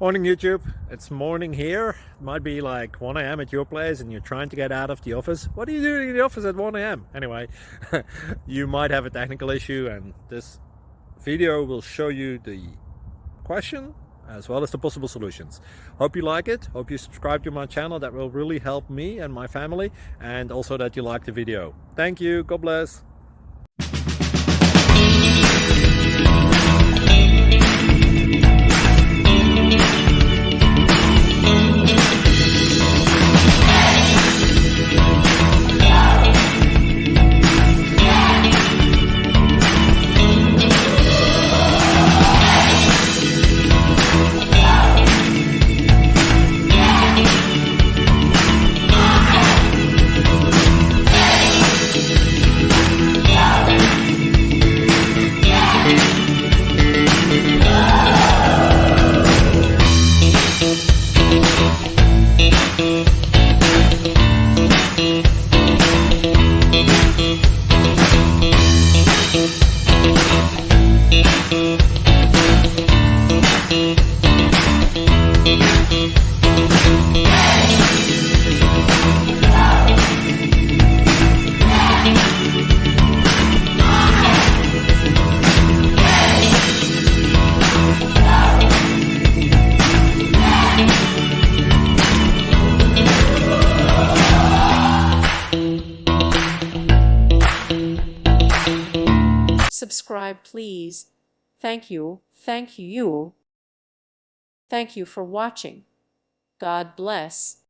Morning YouTube, it's morning here. It might be like 1 a.m. at your place and you're trying to get out of the office. What are you doing in the office at 1 a.m.? Anyway, you might have a technical issue and this video will show you the question as well as the possible solutions. Hope you like it, hope you subscribe to my channel. That will really help me and my family, and also that you like the video. Thank you, God bless. Subscribe, please. Thank you. Thank you. Thank you for watching. God bless.